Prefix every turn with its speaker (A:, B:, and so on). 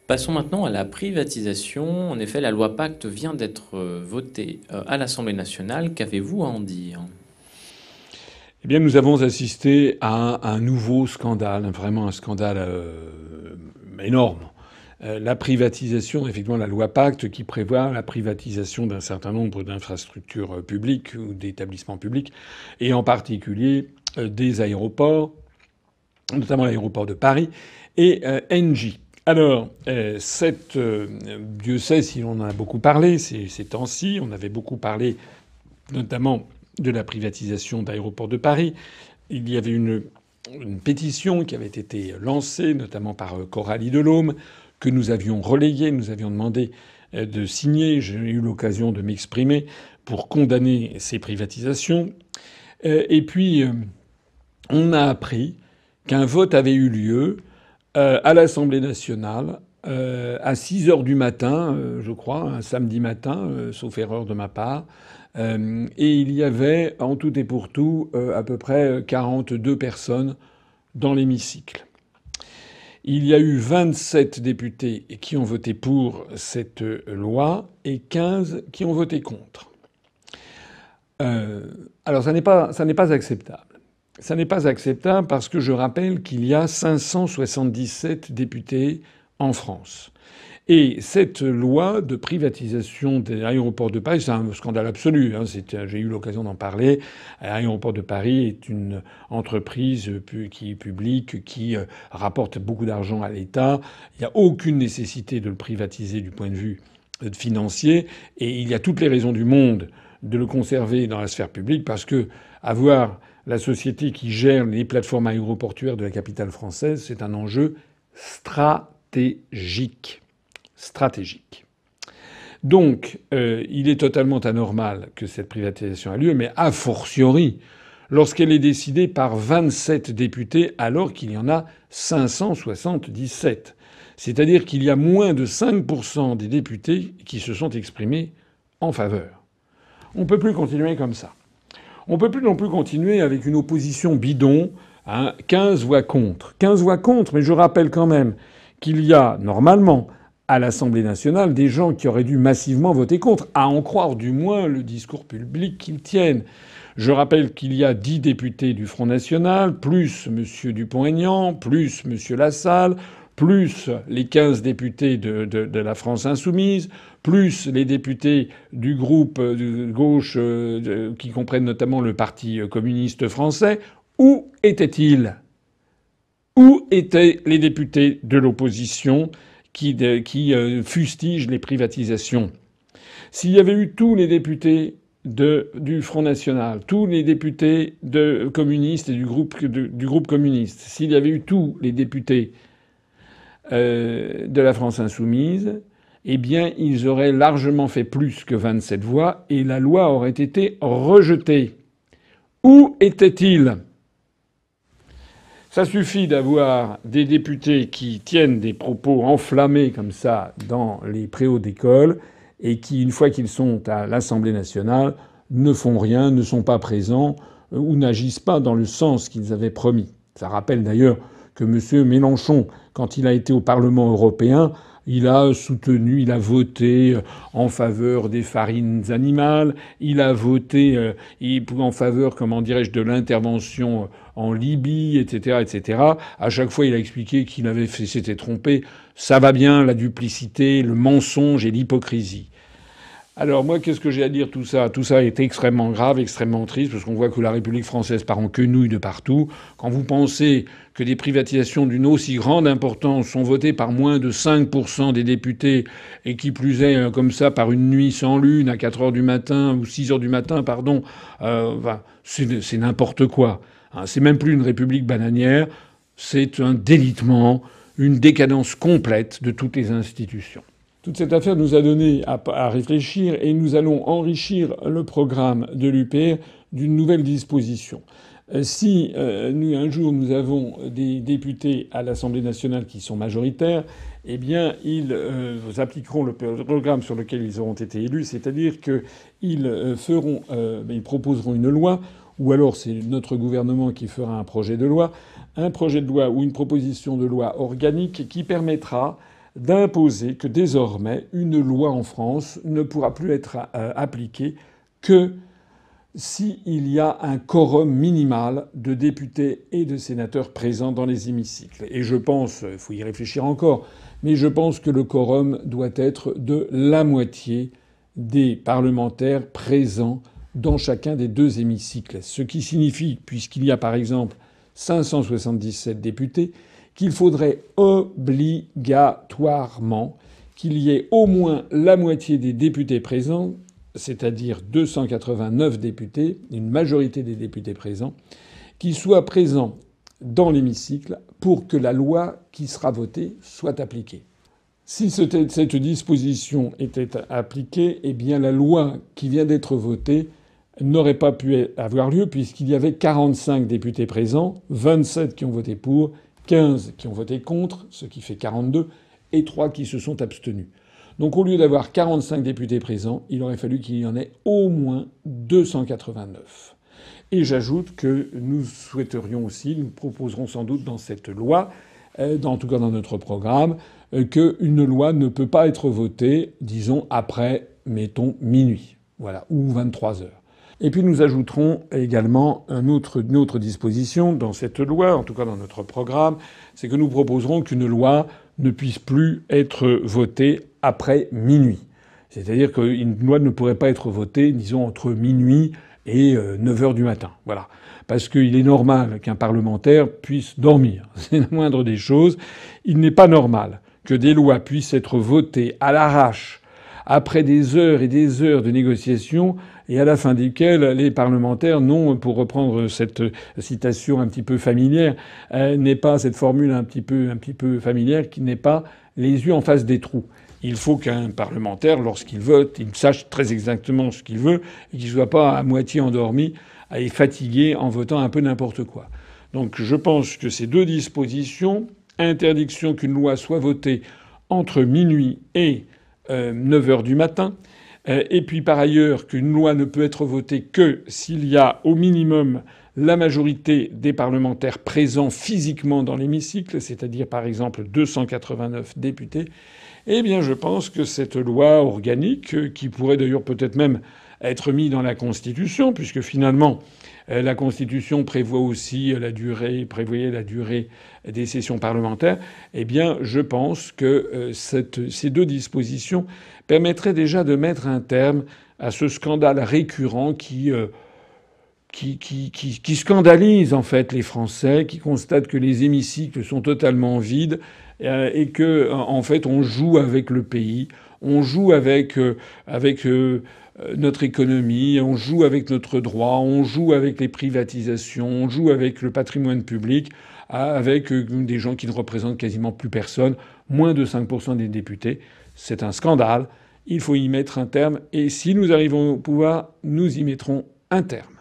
A: Passons maintenant à la privatisation. En effet, la loi Pacte vient d'être votée à l'Assemblée nationale. Qu'avez-vous à en dire?
B: Eh bien, nous avons assisté à un nouveau scandale, vraiment un scandale énorme. La privatisation, effectivement, la loi Pacte qui prévoit la privatisation d'un certain nombre d'infrastructures publiques ou d'établissements publics, et en particulier des aéroports, notamment l'aéroport de Paris et Engie. Alors, Dieu sait si on en a beaucoup parlé ces temps-ci. On avait beaucoup parlé notamment de la privatisation d'Aéroports de Paris. Il y avait une pétition qui avait été lancée, notamment par Coralie Delhomme, que nous avions relayée. Nous avions demandé de signer. J'ai eu l'occasion de m'exprimer pour condamner ces privatisations. Et puis, on a appris qu'un vote avait eu lieu à l'Assemblée nationale à 6 heures du matin, je crois, un samedi matin, sauf erreur de ma part. Et il y avait, en tout et pour tout, à peu près 42 personnes dans l'hémicycle. Il y a eu 27 députés qui ont voté pour cette loi et 15 qui ont voté contre. Alors ça n'est pas acceptable. Ça n'est pas acceptable parce que je rappelle qu'il y a 577 députés en France. Et cette loi de privatisation des aéroports de Paris, c'est un scandale absolu. Hein. J'ai eu l'occasion d'en parler. L'aéroport de Paris est une entreprise qui est publique, qui rapporte beaucoup d'argent à l'État. Il n'y a aucune nécessité de le privatiser du point de vue financier. Et il y a toutes les raisons du monde de le conserver dans la sphère publique parce que avoir la société qui gère les plateformes aéroportuaires de la capitale française, c'est un enjeu stratégique. Stratégique. Donc, il est totalement anormal que cette privatisation ait lieu, mais a fortiori lorsqu'elle est décidée par 27 députés alors qu'il y en a 577. C'est-à-dire qu'il y a moins de 5% des députés qui se sont exprimés en faveur. On ne peut plus continuer comme ça. On ne peut plus non plus continuer avec une opposition bidon, hein, 15 voix contre. 15 voix contre, mais je rappelle quand même qu'il y a normalement à l'Assemblée nationale des gens qui auraient dû massivement voter contre, à en croire du moins le discours public qu'ils tiennent. Je rappelle qu'il y a 10 députés du Front national, plus M. Dupont-Aignan, plus M. Lassalle, plus les 15 députés de la France insoumise, plus les députés du groupe de gauche qui comprennent notamment le Parti communiste français. Où étaient-ils? Où étaient les députés de l'opposition qui fustigent les privatisations? S'il y avait eu tous les députés du Front national, tous les députés communistes et du groupe communiste, s'il y avait eu tous les députés de la France insoumise, eh bien, ils auraient largement fait plus que 27 voix et la loi aurait été rejetée. Où étaient-ils? Ça suffit d'avoir des députés qui tiennent des propos enflammés comme ça dans les préaux d'école et qui, une fois qu'ils sont à l'Assemblée nationale, ne font rien, ne sont pas présents ou n'agissent pas dans le sens qu'ils avaient promis. Ça rappelle d'ailleurs que M. Mélenchon, quand il a été au Parlement européen, il a soutenu, il a voté en faveur des farines animales, il a voté en faveur, comment dirais-je, de l'intervention en Libye, etc., etc. À chaque fois, il a expliqué qu'il s'était trompé. Ça va bien, la duplicité, le mensonge et l'hypocrisie. Alors moi, qu'est-ce que j'ai à dire de tout ça? Tout ça est extrêmement grave, extrêmement triste, parce qu'on voit que la République française part en quenouille de partout. Quand vous pensez que des privatisations d'une aussi grande importance sont votées par moins de 5% des députés, et qui plus est comme ça par une nuit sans lune à 4 heures du matin ou 6 heures du matin, pardon, c'est n'importe quoi. Hein, c'est même plus une république bananière, c'est un délitement, une décadence complète de toutes les institutions. Toute cette affaire nous a donné à réfléchir et nous allons enrichir le programme de l'UPR d'une nouvelle disposition. Si un jour nous avons des députés à l'Assemblée nationale qui sont majoritaires, eh bien ils appliqueront le programme sur lequel ils auront été élus, c'est-à-dire qu'ils ils proposeront une loi, ou alors c'est notre gouvernement qui fera un projet de loi ou une proposition de loi organique qui permettra d'imposer que désormais une loi en France ne pourra plus être appliquée que s'il y a un quorum minimal de députés et de sénateurs présents dans les hémicycles. Et je pense, il faut y réfléchir encore, mais je pense que le quorum doit être de la moitié des parlementaires présents dans chacun des deux hémicycles. Ce qui signifie, puisqu'il y a par exemple 577 députés, qu'il faudrait obligatoirement qu'il y ait au moins la moitié des députés présents, c'est-à-dire 289 députés, une majorité des députés présents, qui soient présents dans l'hémicycle pour que la loi qui sera votée soit appliquée. Si cette disposition était appliquée, eh bien la loi qui vient d'être votée n'aurait pas pu avoir lieu puisqu'il y avait 45 députés présents, 27 qui ont voté pour, 15 qui ont voté contre, ce qui fait 42, et 3 qui se sont abstenus. Donc au lieu d'avoir 45 députés présents, il aurait fallu qu'il y en ait au moins 289. Et j'ajoute que nous souhaiterions aussi, nous proposerons sans doute dans cette loi, en tout cas dans notre programme, qu'une loi ne peut pas être votée, disons, après, mettons, minuit, voilà, ou 23 heures. Et puis nous ajouterons également une autre disposition dans cette loi, en tout cas dans notre programme, c'est que nous proposerons qu'une loi ne puisse plus être votée après minuit. C'est-à-dire qu'une loi ne pourrait pas être votée, disons, entre minuit et 9 heures du matin. Voilà. Parce qu'il est normal qu'un parlementaire puisse dormir. C'est la moindre des choses. Il n'est pas normal que des lois puissent être votées à l'arrache après des heures et des heures de négociations et à la fin desquelles les parlementaires n'ont, pour reprendre cette citation un petit peu familière, n'est pas cette formule un petit peu familière, qui n'est pas les yeux en face des trous. Il faut qu'un parlementaire, lorsqu'il vote, il sache très exactement ce qu'il veut et qu'il ne soit pas à moitié endormi et fatigué en votant un peu n'importe quoi. Donc je pense que ces deux dispositions, interdiction qu'une loi soit votée entre minuit et 9 heures du matin, et puis par ailleurs qu'une loi ne peut être votée que s'il y a au minimum la majorité des parlementaires présents physiquement dans l'hémicycle, c'est-à-dire par exemple 289 députés, eh bien je pense que cette loi organique, qui pourrait d'ailleurs peut-être même être mise dans la Constitution, puisque finalement la Constitution prévoit aussi prévoyait la durée des sessions parlementaires, eh bien je pense que ces deux dispositions permettraient déjà de mettre un terme à ce scandale récurrent qui scandalise en fait les Français, qui constatent que les hémicycles sont totalement vides et que en fait on joue avec le pays, on joue avec notre économie, on joue avec notre droit, on joue avec les privatisations, on joue avec le patrimoine public, avec des gens qui ne représentent quasiment plus personne, moins de 5% des députés. C'est un scandale. Il faut y mettre un terme. Et si nous arrivons au pouvoir, nous y mettrons un terme.